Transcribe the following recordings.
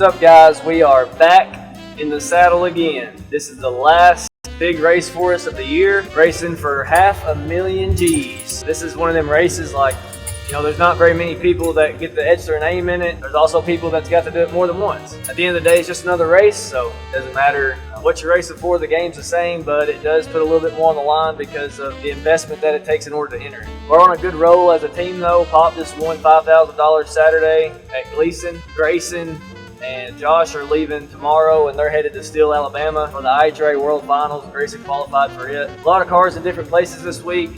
What's up, guys? We are back in the saddle again. This is the last big race for us of the year, racing for 500,000 G's. This is one of them races like, you know, there's not very many people that get to etch their name in it. There's also people that's got to do it more than once. At the end of the day, it's just another race, so it doesn't matter what you're racing for. The game's the same, but it does put a little bit more on the line because of the investment that it takes in order to enter. We're on a good roll as a team, though. Pop just won $5,000 Saturday at Gleason. Grayson and Josh are leaving tomorrow, and they're headed to Steele, Alabama for the IHRA World Finals. Grayson qualified for it. A lot of cars in different places this week,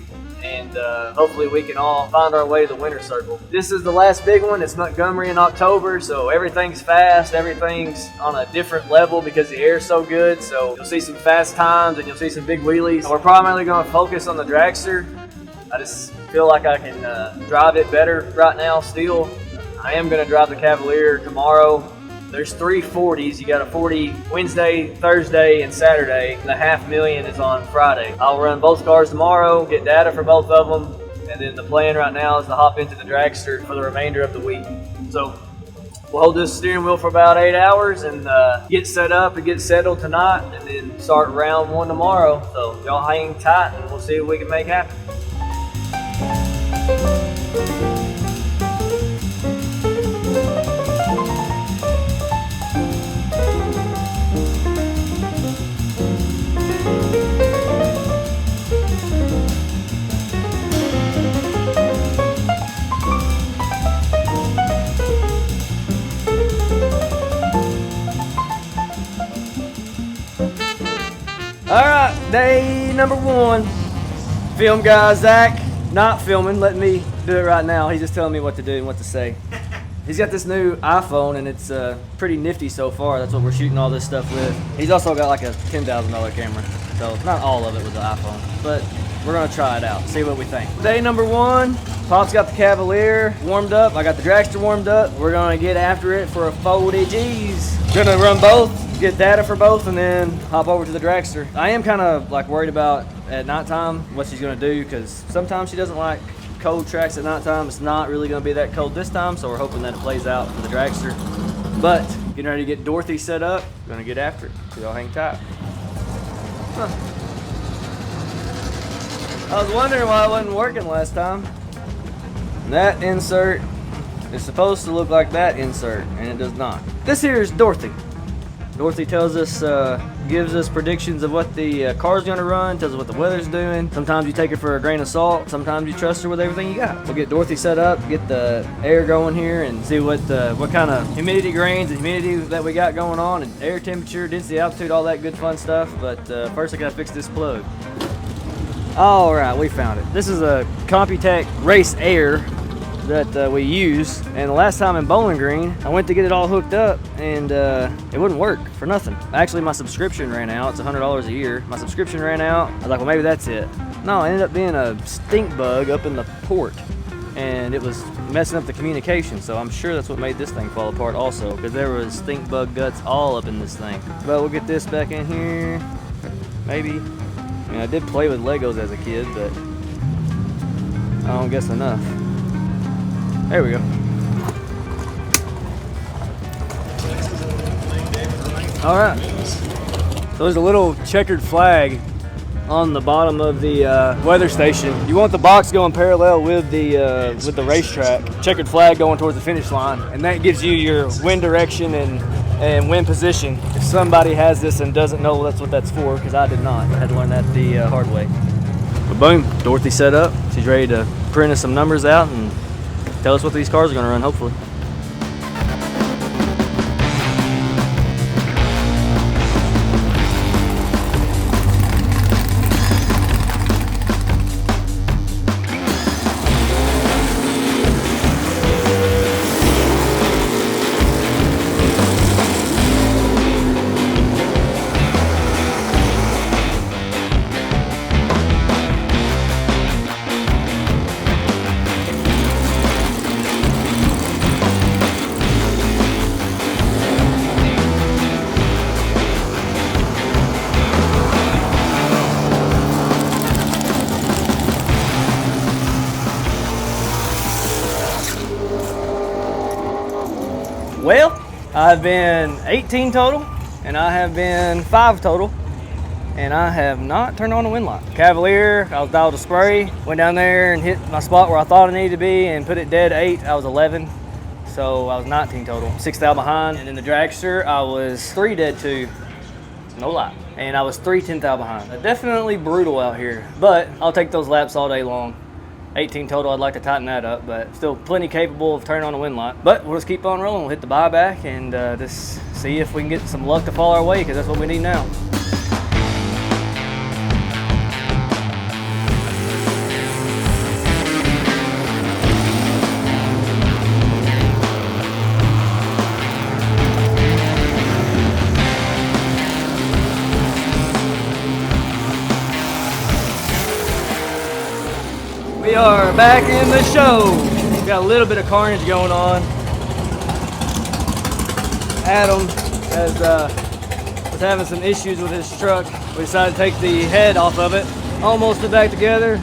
and hopefully we can all find our way to the winner's circle. This is the last big one. It's Montgomery in October, so everything's fast. Everything's on a different level because the air's so good, so you'll see some fast times and you'll see some big wheelies. We're primarily going to focus on the dragster. I just feel like I can drive it better right now still. I am going to drive the Cavalier tomorrow. There's 3 40s. You got a 40 Wednesday, Thursday, and Saturday. And the 500,000 is on Friday. I'll run both cars tomorrow, get data for both of them, and then the plan right now is to hop into the dragster for the remainder of the week. So we'll hold this steering wheel for about 8 hours and get set up and get settled tonight, and then start round 1 tomorrow. So y'all hang tight and we'll see what we can make happen. Alright, day number 1. Film guy Zach, not filming, let me do it right now. He's just telling me what to do and what to say. He's got this new iPhone and it's pretty nifty so far. That's what we're shooting all this stuff with. He's also got like a $10,000 camera, so not all of it with the iPhone, but we're gonna try it out, see what we think. Day number 1, Pop's got the Cavalier warmed up. I got the dragster warmed up. We're gonna get after it for a 40 G's. Gonna run both, get data for both, and then hop over to the dragster. I am kind of like worried about at nighttime what she's gonna do, because sometimes she doesn't like cold tracks at nighttime. It's not really gonna be that cold this time, so we're hoping that it plays out for the dragster. But getting ready to get Dorothy set up, gonna get after it. So y'all hang tight. Huh. I was wondering why it wasn't working last time. That insert is supposed to look like that insert, and it does not. This here is Dorothy. Dorothy tells us, gives us predictions of what the car's gonna run, tells us what the weather's doing. Sometimes you take her for a grain of salt, sometimes you trust her with everything you got. We'll get Dorothy set up, get the air going here, and see what kind of humidity grains and humidity that we got going on, and air temperature, density, altitude, all that good fun stuff. But first I gotta fix this plug. All right, we found it. This is a Computech Race Air that we use, and the last time in Bowling Green I went to get it all hooked up and it wouldn't work for nothing. Actually, my subscription ran out. It's $100 a year. My subscription ran out. I was like, well, maybe that's it. No, it ended up being a stink bug up in the port, and it was messing up the communication. So I'm sure that's what made this thing fall apart also, because there was stink bug guts all up in this thing. But we'll get this back in here, maybe. I mean, I did play with Legos as a kid, but I don't guess enough. There we go. All right. So there's a little checkered flag on the bottom of the weather station. You want the box going parallel with the racetrack. Checkered flag going towards the finish line, and that gives you your wind direction and wind position. If somebody has this and doesn't know that's what that's for, because I did not. I had to learn that the hard way. But boom, Dorothy set up. She's ready to print us some numbers out and tell us what these cars are going to run, hopefully. Well, I have been 18 total, and I have been 5 total, and I have not turned on the wind lock. Cavalier, I was dialed to spray, went down there and hit my spot where I thought I needed to be and put it dead 8. I was 11, so I was 19 total. 6 thou behind, and in the dragster, I was 3 dead 2, no lie. And I was 3 10 thou behind. Definitely brutal out here, but I'll take those laps all day long. 18 total, I'd like to tighten that up, but still plenty capable of turning on the wind lock. But we'll just keep on rolling. We'll hit the buyback and just see if we can get some luck to fall our way, because that's what we need now. We are back in the show. We've got a little bit of carnage going on. Adam was having some issues with his truck. We decided to take the head off of it. Almost put back together,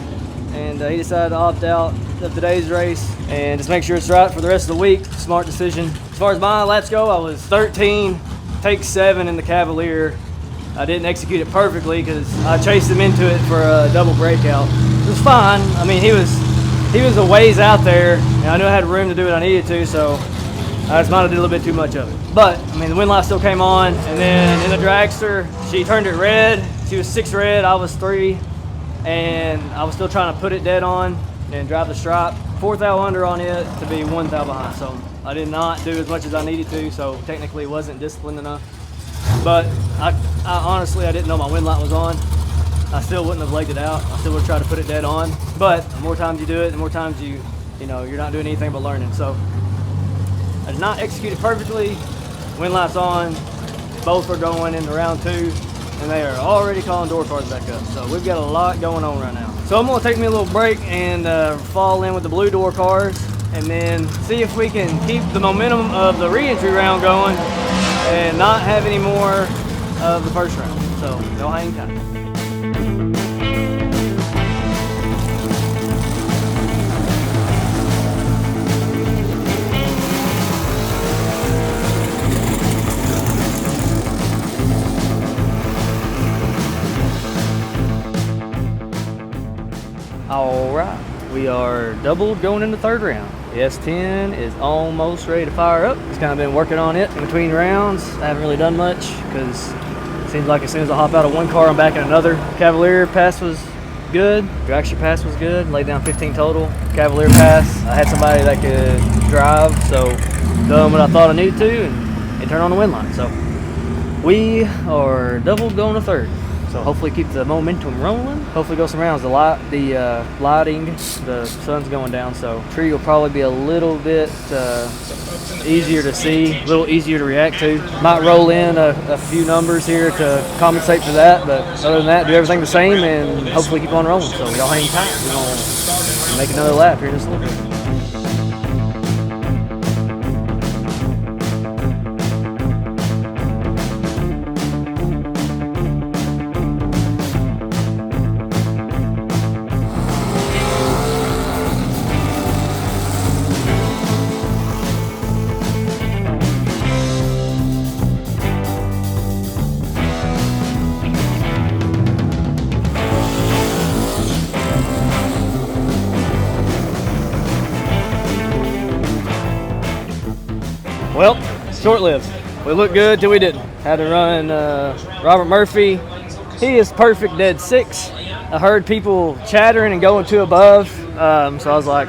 and he decided to opt out of today's race and just make sure it's right for the rest of the week. Smart decision. As far as my laps go, I was 13, take 7 in the Cavalier. I didn't execute it perfectly because I chased him into it for a double breakout. It was fine. I mean, he was a ways out there, and I knew I had room to do what I needed to, so I just might have did a little bit too much of it. But, I mean, the wind light still came on, and then in the dragster, she turned it red. She was 6 red, I was 3, and I was still trying to put it dead on and drive the stripe. 4 thou under on it to be 1 thou behind, so I did not do as much as I needed to, so technically it wasn't disciplined enough. But I honestly, I didn't know my wind light was on. I still wouldn't have legged it out. I still would try to put it dead on. But the more times you do it, the more times you know, you're not doing anything but learning. So I did not execute it perfectly. Wind light's on. Both are going into round 2, and they are already calling door cards back up. So we've got a lot going on right now. So I'm gonna take me a little break and fall in with the blue door cars, and then see if we can keep the momentum of the re-entry round going and not have any more of the first round. So go hang tight. All right, we are doubled going into 3rd round. The S10 is almost ready to fire up. Just kind of been working on it in between rounds. I haven't really done much because it seems like as soon as I hop out of one car, I'm back in another. Cavalier pass was good. Dragster pass was good. Laid down 15 total. Cavalier pass, I had somebody that could drive, so done what I thought I needed to and turn on the wind light. So we are doubled going to 3rd. So hopefully keep the momentum rolling. Hopefully go some rounds. The lighting, the sun's going down, so tree will probably be a little bit easier to see, a little easier to react to. Might roll in a few numbers here to compensate for that, but other than that, do everything the same and hopefully keep on rolling. So y'all hang tight. We're gonna make another lap here in just a little bit. Well, short-lived. We looked good till we didn't. Had to run Robert Murphy. He is perfect dead 6. I heard people chattering and going 2 above, so I was like,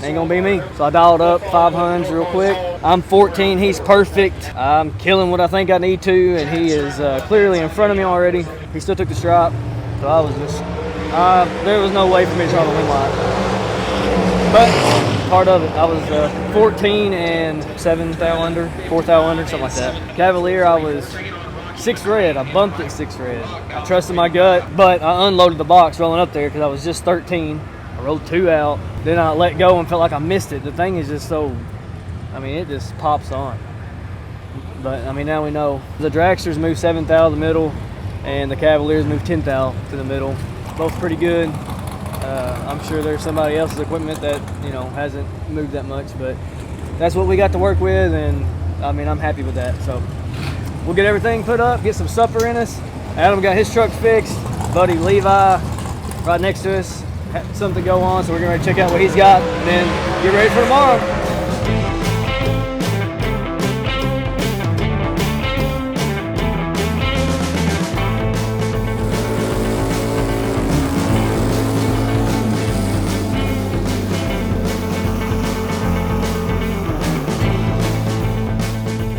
ain't gonna be me. So I dialed up 500s real quick. I'm 14, he's perfect. I'm killing what I think I need to, and he is clearly in front of me already. He still took the stripe, so I was just, there was no way for me to turn on the wind light. But part of it, I was 14 and 7 thou under, 4 thou under, something like that. Cavalier, I was 6 red. I bumped it 6 red. I trusted my gut, but I unloaded the box rolling up there because I was just 13. I rolled 2 out. Then I let go and felt like I missed it. The thing is just so, I mean, it just pops on. But I mean, now we know. The dragsters move 7 thou to the middle, and the Cavaliers move 10 thou to the middle. Both pretty good. I'm sure there's somebody else's equipment that, you know, hasn't moved that much, but that's what we got to work with, and I mean, I'm happy with that. So we'll get everything put up, get some supper in us. Adam got his truck fixed. Buddy Levi right next to us had something go on, so we're going to check out what he's got and then get ready for tomorrow.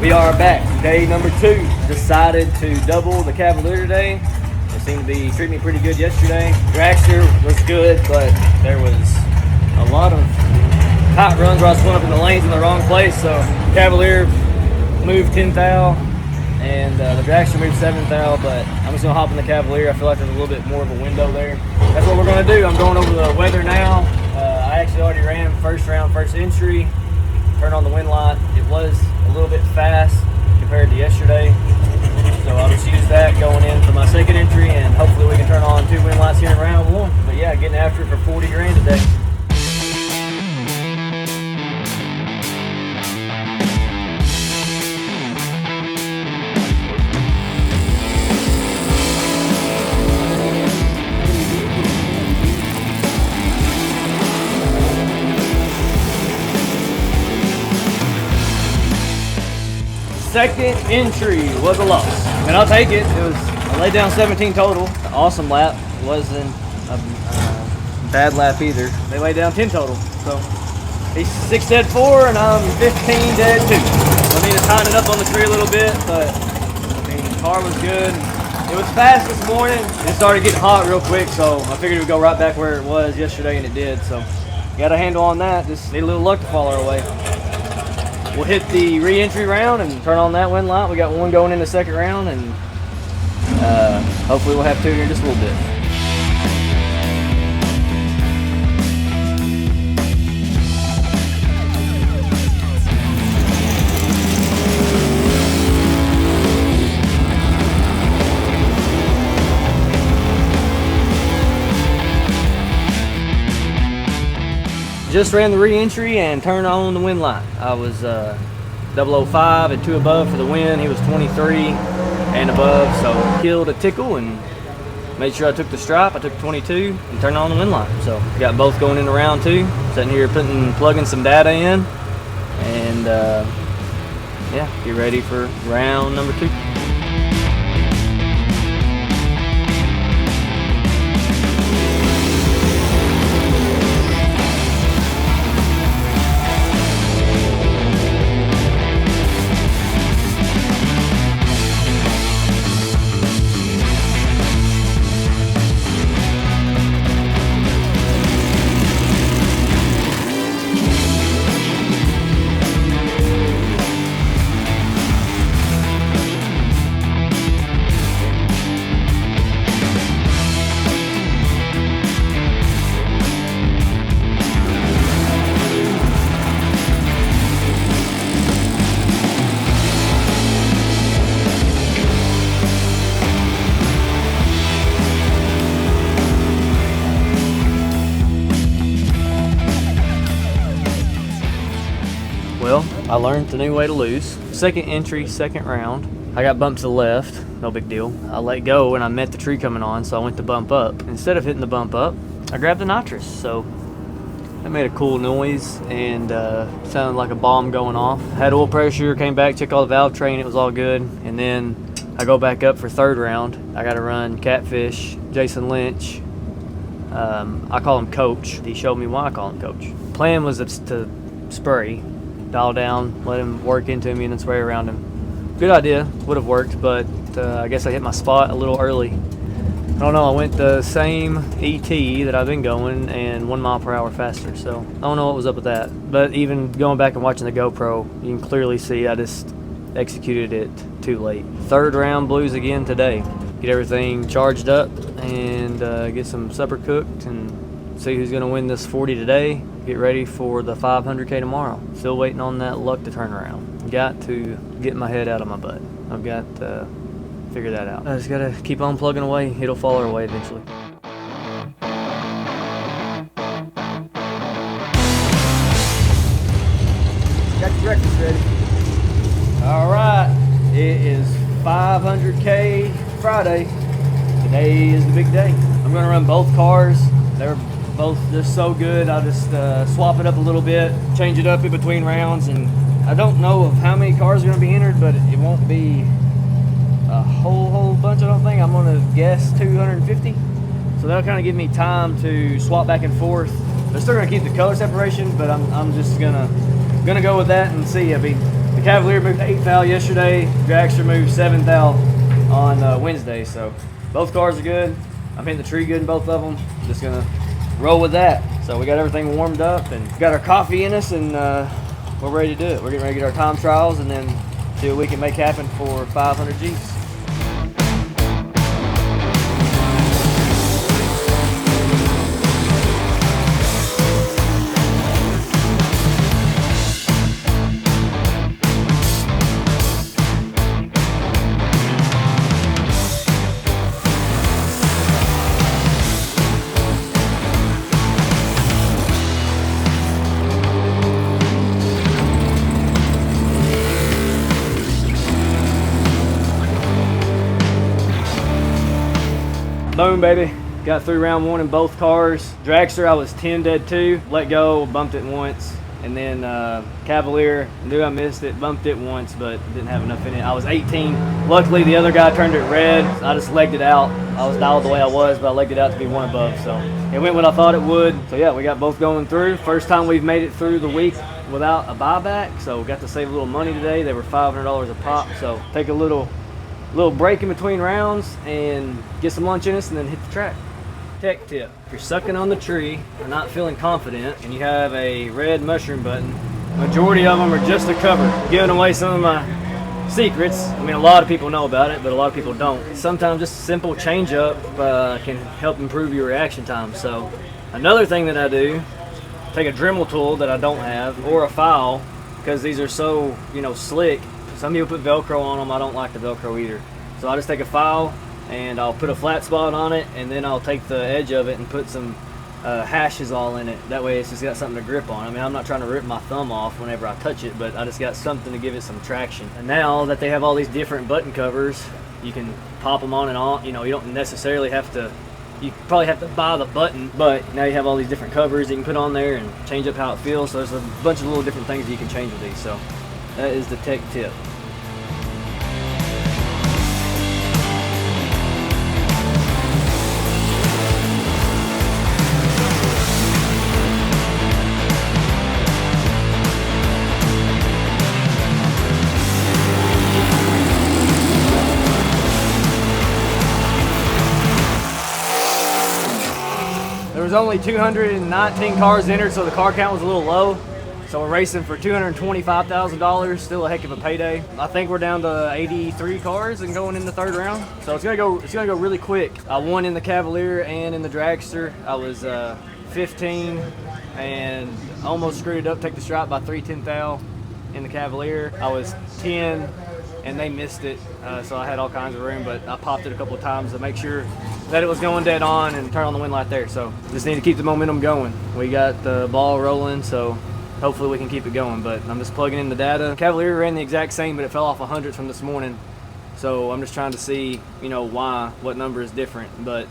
We are back, day number 2. Decided to double the Cavalier today. It seemed to be treating me pretty good yesterday. Dragster was good, but there was a lot of tight runs where I was pulling up in the lanes in the wrong place. So Cavalier moved 10 thou, and the Dragster moved 7 thou, but I'm just gonna hop in the Cavalier. I feel like there's a little bit more of a window there. That's what we're gonna do. I'm going over the weather now. I actually already ran first round, first entry. Turned on the wind light. It was a little bit fast compared to yesterday, so I'll just use that going in for my second entry, and hopefully we can turn on 2 wind lights here in round 1. But yeah, getting after it for 40 grand today. Second entry was a loss. I mean, I'll take it. I laid down 17 total. Awesome lap. It wasn't a bad lap either. They laid down 10 total. So he's 6 dead 4 and I'm 15 dead 2. I need to tighten it up on the tree a little bit, but I mean, the car was good. It was fast this morning. It started getting hot real quick, so I figured it would go right back where it was yesterday, and it did. So got a handle on that. Just need a little luck to fall our way. We'll hit the re-entry round and turn on that wind light. We got one going in the second round, and hopefully we'll have 2 here in just a little bit. Just ran the re-entry and turned on the wind light. I was 005 and 2 above for the win. He was 23 and above, so killed a tickle and made sure I took the stripe. I took 22 and turned on the wind light. So got both going into round 2. Sitting here plugging some data in, and yeah, get ready for round number 2. Well, I learned the new way to lose. Second entry, second round. I got bumped to the left, no big deal. I let go and I met the tree coming on, so I went to bump up. Instead of hitting the bump up, I grabbed the nitrous. So that made a cool noise and sounded like a bomb going off. Had oil pressure, came back, checked all the valve train, it was all good. And then I go back up for third round. I gotta run Catfish, Jason Lynch. I call him Coach. He showed me why I call him Coach. Plan was to spray, dial down, let him work into me, and then spray around him. Good idea, would have worked, but I guess I hit my spot a little early. I don't know, I went the same ET that I've been going and 1 mile per hour faster, so I don't know what was up with that. But even going back and watching the GoPro, you can clearly see I just executed it too late. Third round blues again today. Get everything charged up and get some supper cooked and see who's gonna win this 40 today. Get ready for the 500K tomorrow. Still waiting on that luck to turn around. Got to get my head out of my butt. I've got to figure that out. I just gotta keep on plugging away. It'll fall our way eventually. Got your breakfast ready. All right, it is 500K Friday. Today is the big day. I'm gonna run both cars. They're both just so good. I'll just swap it up a little bit, change it up in between rounds, and I don't know of how many cars are gonna be entered, but it won't be a whole bunch, I don't think. I'm gonna guess 250. So that'll kind of give me time to swap back and forth. They're still gonna keep the color separation, but I'm just gonna go with that and see. I mean, the Cavalier moved 8 thou yesterday. Dragster moved 7 thou on Wednesday. So both cars are good. I'm hitting the tree good in both of them. Just gonna roll with that. So we got everything warmed up and got our coffee in us, and we're ready to do it. We're getting ready to get our time trials and then see what we can make happen for 500 Gs. Boom, baby. Got through round one in both cars. Dragster, I was 10 dead 2. Let go, bumped it once. And then Cavalier, knew I missed it, bumped it once, but didn't have enough in it. I was 18. Luckily, the other guy turned it red. I just legged it out. I was dialed the way I was, but I legged it out to be one above. So it went what I thought it would. So yeah, we got both going through. First time we've made it through the week without a buyback. So we got to save a little money today. They were $500 a pop. So take a little break in between rounds and get some lunch in us and then hit the track. Tech tip: if you're sucking on the tree or not feeling confident and you have a red mushroom button, majority of them are just a cover. Giving away some of my secrets. I mean, a lot of people know about it, but a lot of people don't. Sometimes just a simple change up can help improve your reaction time. So another thing that I do, take a Dremel tool that I don't have or a file, because these are so, slick. Some people put Velcro on them. I don't like the Velcro either. So I just take a file and I'll put a flat spot on it, and then I'll take the edge of it and put some hashes all in it. That way it's just got something to grip on. I mean, I'm not trying to rip my thumb off whenever I touch it, but I just got something to give it some traction. And now that they have all these different button covers, you can pop them on and off. You don't necessarily have to, you probably have to buy the button, but now you have all these different covers you can put on there and change up how it feels. So there's a bunch of little different things you can change with these. So that is the tech tip. There was only 219 cars entered, so the car count was a little low. So we're racing for $225,000, still a heck of a payday. I think we're down to 83 cars and going in the third round. So it's gonna go really quick. I won in the Cavalier and in the Dragster. I was 15 and almost screwed it up, take the stripe by 3/10 thou in the Cavalier. I was 10 and they missed it, so I had all kinds of room, but I popped it a couple of times to make sure that it was going dead on and turn on the wind light there. So just need to keep the momentum going. We got the ball rolling, so hopefully we can keep it going, but I'm just plugging in the data. Cavalier ran the exact same, but it fell off 100 from this morning. So I'm just trying to see, what number is different, but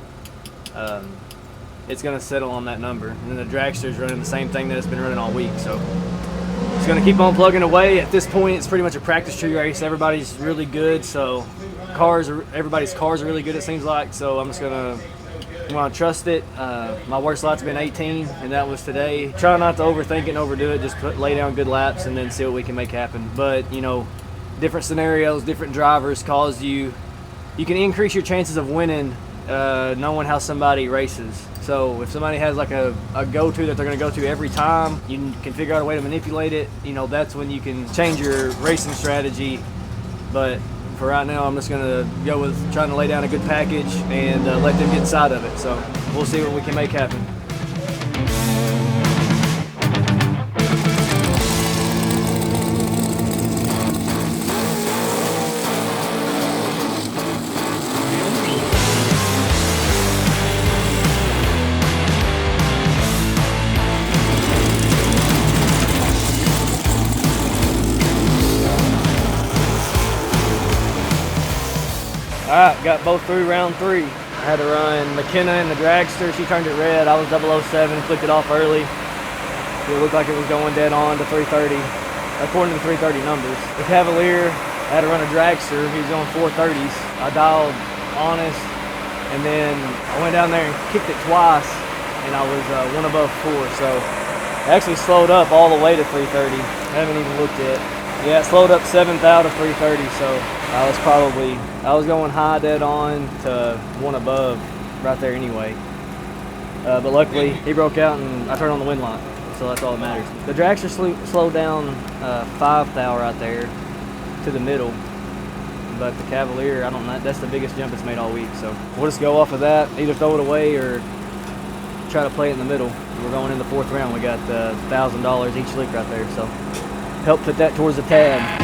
it's gonna settle on that number. And then the Dragster's running the same thing that it's been running all week. So just gonna keep on plugging away. At this point, it's pretty much a practice tree race. Everybody's really good, so everybody's cars are really good, it seems like. So I'm just gonna trust it. My worst lap's been 18, and that was today. Try not to overthink it and overdo it. Just lay down good laps and then see what we can make happen. But different scenarios, different drivers cause you can increase your chances of winning knowing how somebody races. So if somebody has like a go-to that they're going to go to every time, you can figure out a way to manipulate it. That's when you can change your racing strategy. But for right now, I'm just going to go with trying to lay down a good package and let them get inside of it. So we'll see what we can make happen. All right, got both through round 3. I had to run McKenna in the dragster. She turned it red. I was 007, flicked it off early. It looked like it was going dead on to 330, according to the 330 numbers. The Cavalier, I had to run a dragster. He was on 430s. I dialed honest, and then I went down there and kicked it twice, and I was 1 above 4. So I actually slowed up all the way to 330. I haven't even looked yet. Yeah, it slowed up 7th out of 330, so I was going high dead on to 1 above right there anyway. But luckily, he broke out and I turned on the wind line, so that's all that matters. The dragster slowed down 5th thou right there to the middle, but the Cavalier, I don't know, that's the biggest jump it's made all week, so we'll just go off of that, either throw it away or try to play it in the middle. We're going in the 4th round. We got $1,000 each lick right there, so help put that towards the tab.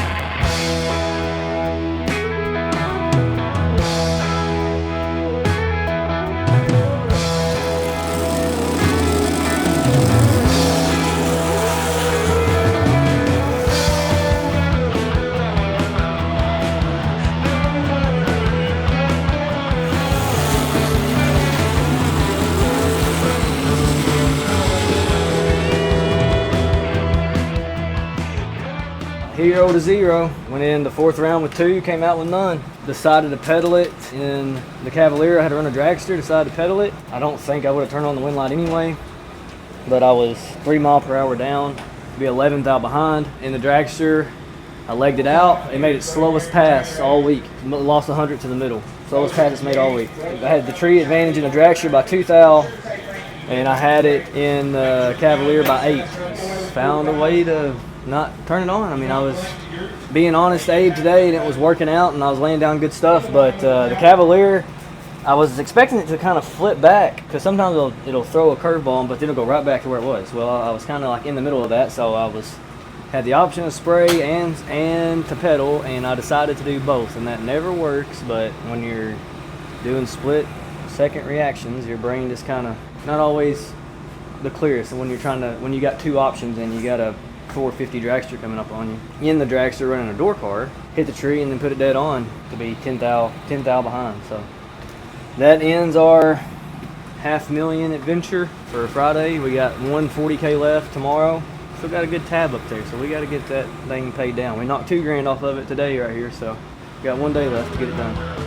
Hero to 0. Went in the 4th round with 2, came out with none. Decided to pedal it in the Cavalier. I had to run a dragster, decided to pedal it. I don't think I would have turned on the wind light anyway, but I was 3 mile per hour down, to be 11th out behind. In the dragster, I legged it out. It made its slowest pass all week. Lost 100 to the middle. Slowest pass it's made all week. I had the tree advantage in the dragster by 2 thou, and I had it in the Cavalier by 8. Found a way to not turn it on. I mean, I was being honest Abe today, and it was working out, and I was laying down good stuff, but the Cavalier, I was expecting it to kind of flip back, because sometimes it'll throw a curveball, but then it'll go right back to where it was. Well, I was kind of like in the middle of that, so had the option of spray and to pedal, and I decided to do both, and that never works. But when you're doing split second reactions, your brain just kind of not always the clearest. And when you got 2 options and you got a 450 dragster coming up on you, in the dragster running a door car, hit the tree and then put it dead on to be 10 thou behind. So that ends our $500,000 adventure for Friday. We got 140K left tomorrow. Still got a good tab up there, so we got to get that thing paid down. We knocked $2 grand off of it today right here, so we got 1 day left to get it done.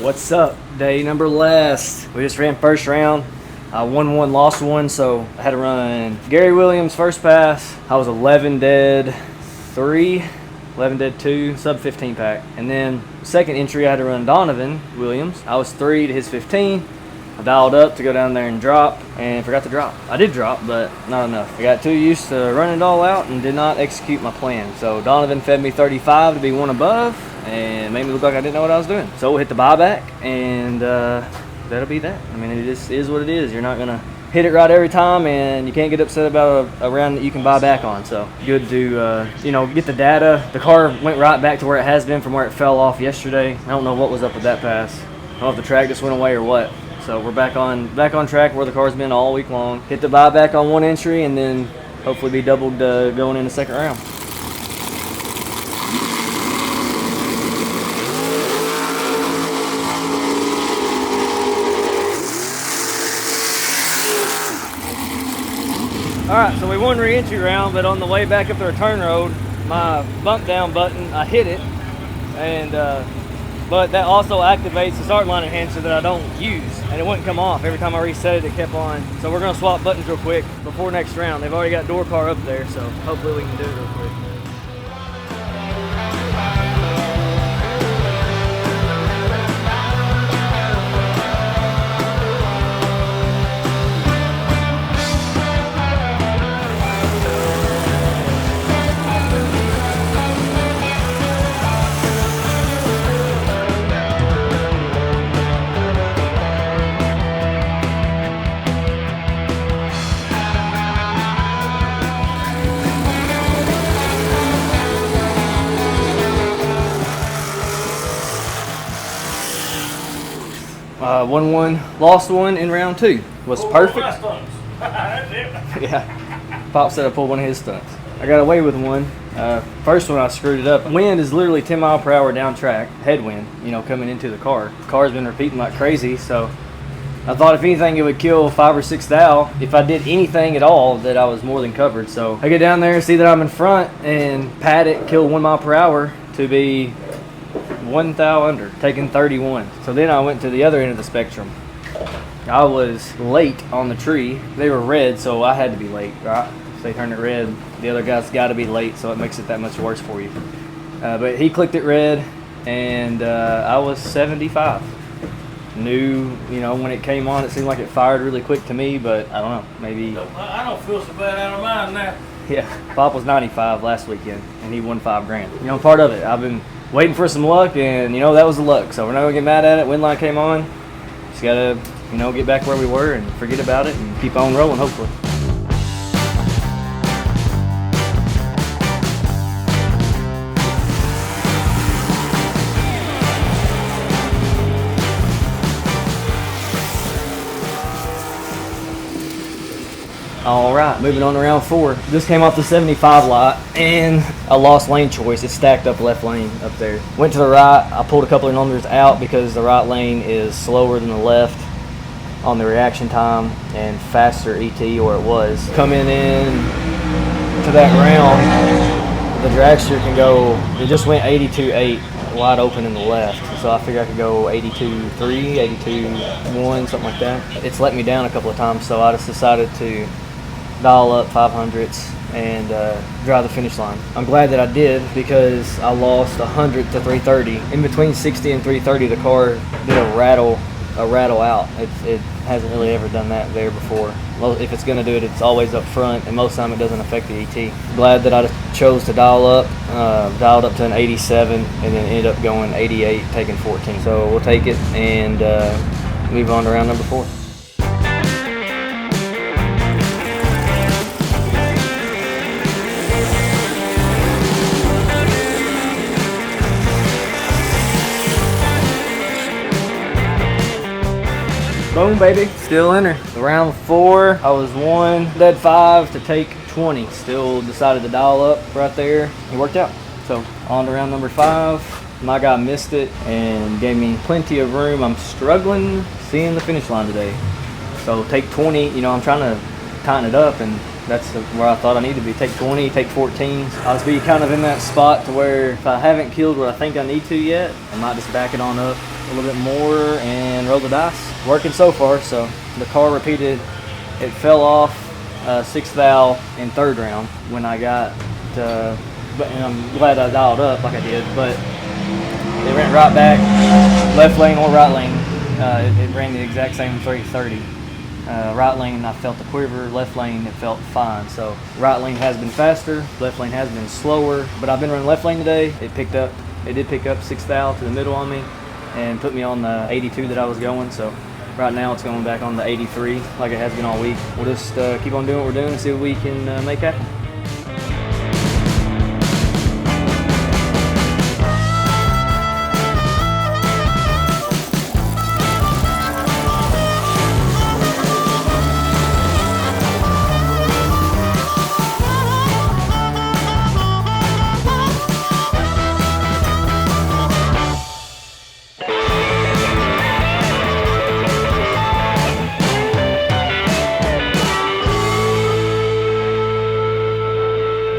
What's up? Day number last. We just ran first round. I won 1, lost 1, so I had to run Gary Williams first pass. I was 11 dead 3, 11 dead 2, sub 15 pack. And then second entry, I had to run Donovan Williams. I was 3 to his 15. I dialed up to go down there and drop, and forgot to drop. I did drop, but not enough. I got too used to running it all out and did not execute my plan. So Donovan fed me 35 to be 1 above, and made me look like I didn't know what I was doing. So we'll hit the buyback, and that'll be that. I mean, it just is what it is. You're not gonna hit it right every time, and you can't get upset about a round that you can buy back on. So good to get the data. The car went right back to where it has been from where it fell off yesterday. I don't know what was up with that pass. I don't know if the track just went away or what. So we're back on track where the car's been all week long. Hit the buyback on 1 entry, and then hopefully be doubled going in the second round. Alright, so we won re-entry round, but on the way back up the return road, my bump down button, I hit it, and but that also activates the start line enhancer that I don't use, and it wouldn't come off. Every time I reset it, it kept on. So we're gonna swap buttons real quick before next round. They've already got door car up there, so hopefully we can do it real quick. Won one, lost one in round 2. Was perfect. Yeah. Pop said I pulled one of his stunts. I got away with one. First one I screwed it up. Wind is literally 10 mile per hour down track, headwind, you know, coming into the car. The car's been repeating like crazy, so I thought if anything it would kill 5 or 6 thou. If I did anything at all, that I was more than covered. So I get down there and see that I'm in front and pad it, kill 1 mile per hour to be 1 thou under, taking 31. So then I went to the other end of the spectrum. I was late on the tree. They were red, so I had to be late, right? If they turn it red, the other guy's got to be late, so it makes it that much worse for you. But he clicked it red, and I was 75. Knew, you know, when it came on, it seemed like it fired really quick to me, but I don't know, maybe. I don't feel so bad out of mine now. Yeah, Pop was 95 last weekend, and he won $5,000. You know, part of it. I've been waiting for some luck, and you know that was the luck. So we're not gonna get mad at it. Wind line came on. Just gotta, you know, get back where we were and forget about it and keep on rolling, hopefully. All right, moving on to round 4. Just came off the 75 lot, and I lost lane choice. It stacked up left lane up there. Went to the right. I pulled a couple of numbers out because the right lane is slower than the left on the reaction time and faster ET, or it was. Coming in to that round, the dragster can go, it just went 82.8 wide open in the left. So I figured I could go 82.3, 82.1, something like that. It's let me down a couple of times, so I just decided to dial up 500s and drive the finish line. I'm glad that I did because I lost 100 to 330. In between 60 and 330, the car did a rattle out. It hasn't really ever done that there before. If it's going to do it, it's always up front, and most of the time it doesn't affect the ET. Glad that I chose to dialed up to an 87, and then ended up going 88, taking 14. So we'll take it and move on to round number 4. Boom, baby. Still in her. Round 4, I was 1 dead 5 to take 20. Still decided to dial up right there. It worked out. So on to round number 5. My guy missed it and gave me plenty of room. I'm struggling seeing the finish line today. So take 20, you know, I'm trying to tighten it up, and that's where I thought I needed to be. Take 20, take 14s. I'll just be kind of in that spot to where if I haven't killed what I think I need to yet, I might just back it on up a little bit more and roll the dice. Working so far. So the car repeated. It fell off 6th thou in 3rd round when I got and I'm glad I dialed up like I did, but it ran right back, left lane or right lane. It ran the exact same 330. Right lane I felt the quiver, left lane it felt fine. So right lane has been faster, left lane has been slower, but I've been running left lane today. It did pick up 6th thou to the middle on me and put me on the 82 that I was going. So right now it's going back on the 83 like it has been all week. We'll just keep on doing what we're doing and see what we can make happen.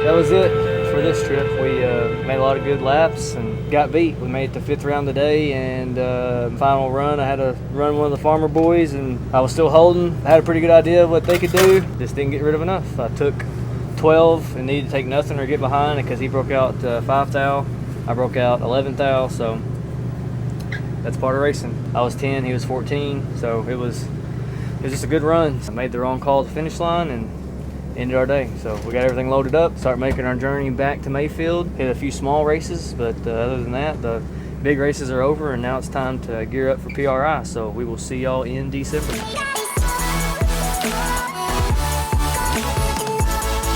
That was it for this trip. We made a lot of good laps and got beat. We made it to 5th round today, and final run I had to run one of the farmer boys, and I was still holding. I had a pretty good idea of what they could do, just didn't get rid of enough. I took 12 and needed to take nothing or get behind because he broke out 5 thou. I broke out 11 thou, so that's part of racing. I was 10, he was 14, so it was just a good run. I made the wrong call at the finish line and ended our day. So we got everything loaded up, start making our journey back to Mayfield. Hit a few small races, but other than that, the big races are over, and now it's time to gear up for PRI. So we will see y'all in December.